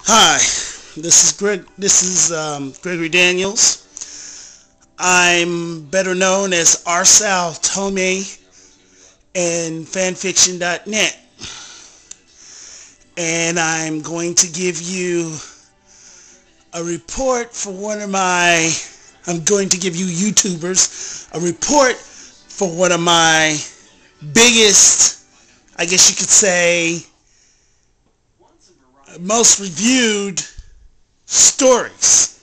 Hi, Gregory Daniels. I'm better known as Arsal Tomei and fanfiction.net, and I'm going to give you a report for one of my. I'm going to give you YouTubers a report for one of my biggest, I guess you could say, most reviewed stories.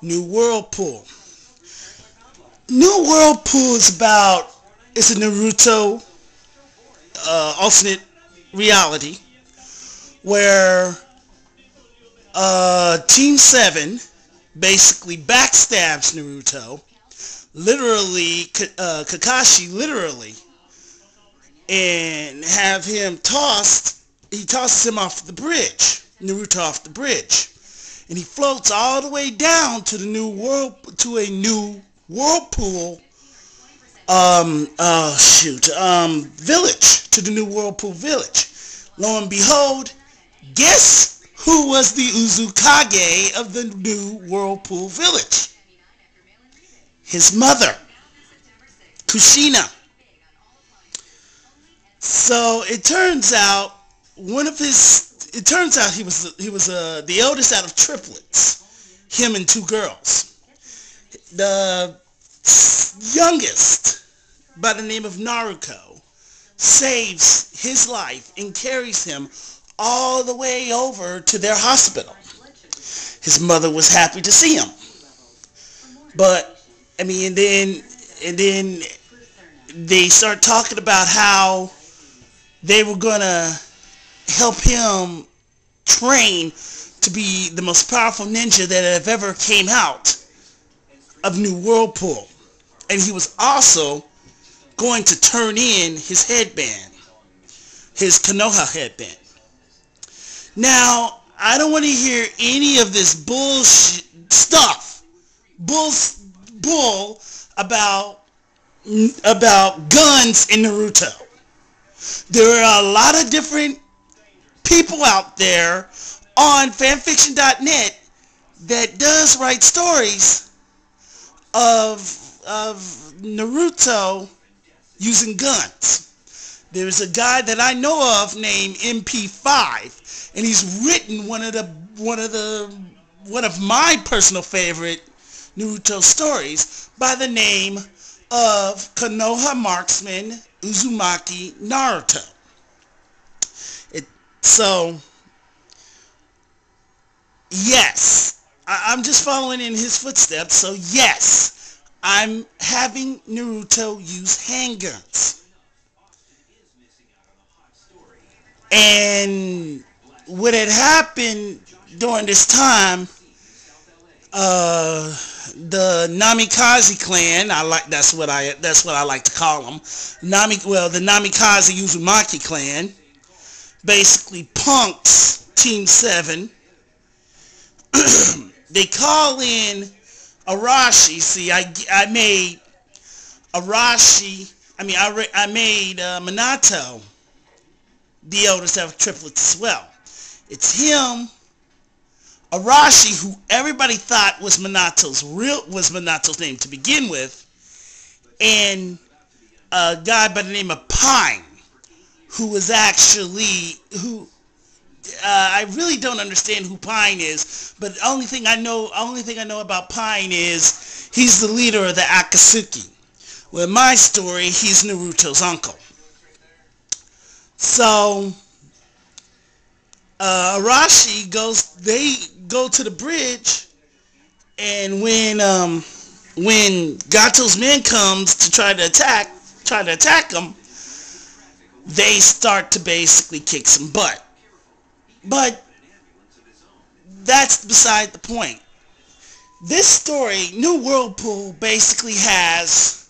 New Whirlpool. New Whirlpool it's a Naruto alternate reality where Team 7 basically backstabs Naruto, literally, Kakashi literally, and have him he tosses him off the bridge, Naruto off the bridge, and he floats all the way down to a new Whirlpool village, to the new Whirlpool village. Lo and behold, guess who was the Uzukage of the new Whirlpool village? His mother, Kushina. So it turns out he was the eldest out of triplets, him and two girls. The youngest, by the name of Naruto, saves his life and carries him all the way over to their hospital. His mother was happy to see him, but and then they start talking about how they were gonna help him train to be the most powerful ninja that have ever came out of New Whirlpool. And he was also going to turn in his headband, his Konoha headband. Now, I don't want to hear any of this bullshit stuff, bull about guns in Naruto. There are a lot of different people out there on fanfiction.net that does write stories of Naruto using guns. There's a guy that I know of named MP5, and he's written one of my personal favorite Naruto stories by the name of Konoha Marksman Uzumaki Naruto. So, yes, I'm just following in his footsteps. So, yes, I'm having Naruto use handguns. And what had happened during this time, the Namikaze clan, that's what I like to call them. The Namikaze Uzumaki clan basically punks Team 7. They call in Arashi. See, I made Arashi. I made Minato the eldest of triplets as well. It's him, Arashi, who everybody thought was Minato's name to begin with, and a guy by the name of Pine, who was actually I really don't understand who Pine is, but the only thing I know about Pine is he's the leader of the Akatsuki. Well, in my story, he's Naruto's uncle. So they go to the bridge, and when Gato's men comes to try to attack them, they start to basically kick some butt. But that's beside the point. This story, New Whirlpool, basically has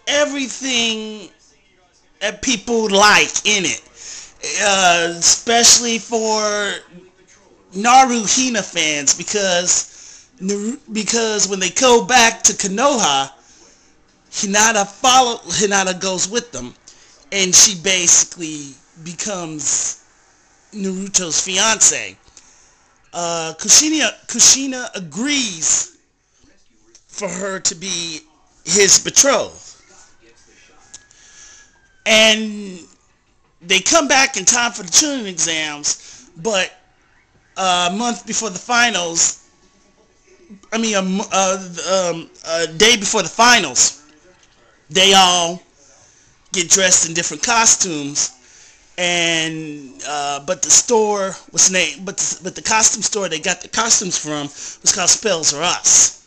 everything that people like in it, especially for Naruhina fans, because when they go back to Konoha, Hinata goes with them, and she basically becomes Naruto's fiance. Kushina agrees for her to be his betrothed. And they come back in time for the Chunin exams, but a month before the finals, a day before the finals, they all get dressed in different costumes, and but the store was named, but the costume store they got the costumes from was called Spells Are Us.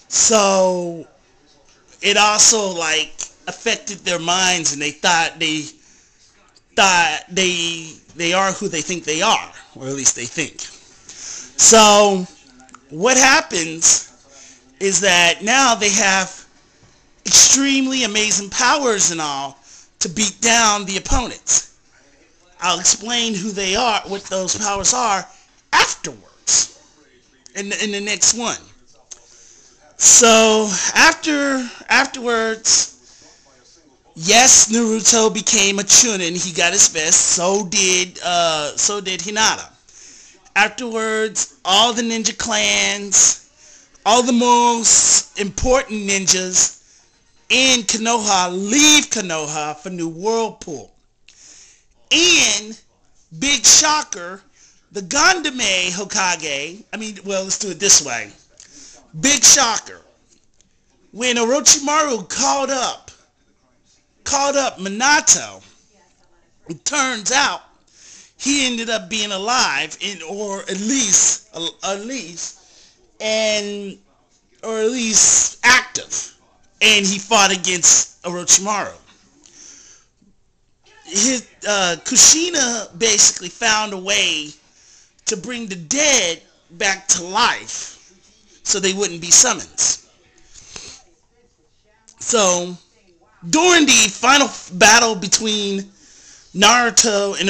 So it also like affected their minds, and they thought they are who they think they are, or at least they think. So what happens is that now they have extremely amazing powers and all to beat down the opponents. I'll explain who they are, what those powers are, afterwards in the next one. So afterwards, yes, Naruto became a Chunin. He got his vest. So did Hinata. Afterwards, all the ninja clans, all the most important ninjas in Konoha leave Konoha for New Whirlpool. And, big shocker, the Gandame Hokage, let's do it this way. Big shocker. When Orochimaru called up Minato, it turns out he ended up being alive, or at least active, and he fought against Orochimaru. Kushina basically found a way to bring the dead back to life so they wouldn't be summoned. So during the final battle between Sarutobi and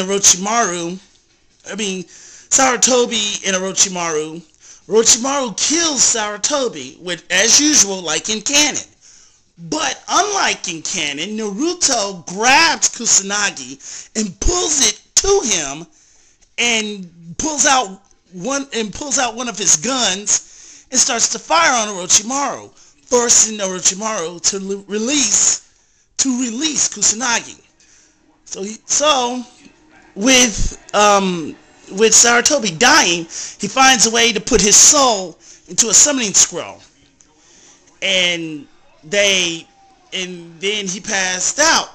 Orochimaru kills Sarutobi, as usual, like in canon. But unlike in canon, Naruto grabs Kusanagi and pulls it to him, and pulls out one of his guns and starts to fire on Orochimaru, forcing Orochimaru to release Kusanagi. So with Sarutobi dying, he finds a way to put his soul into a summoning scroll, and then he passed out.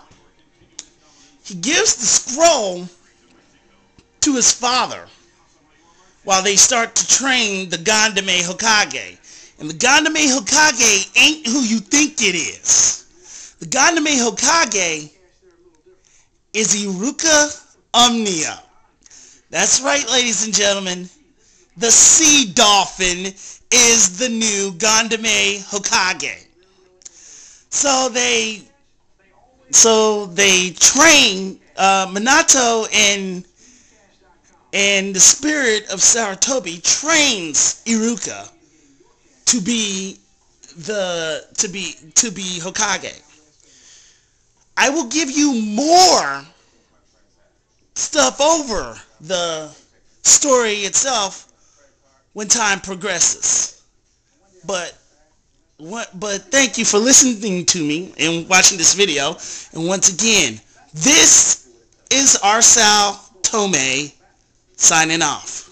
He gives the scroll to his father while they start to train the Gandame Hokage. And the Gandame Hokage ain't who you think it is. The Gandame Hokage is Iruka Omnia. That's right, ladies and gentlemen. The sea dolphin is the new Gandame Hokage. So they train Minato, and the spirit of Sarutobi trains Iruka to be Hokage. I will give you more stuff over the story itself when time progresses. But thank you for listening to me and watching this video. And once again, this is Arsal Tomei signing off.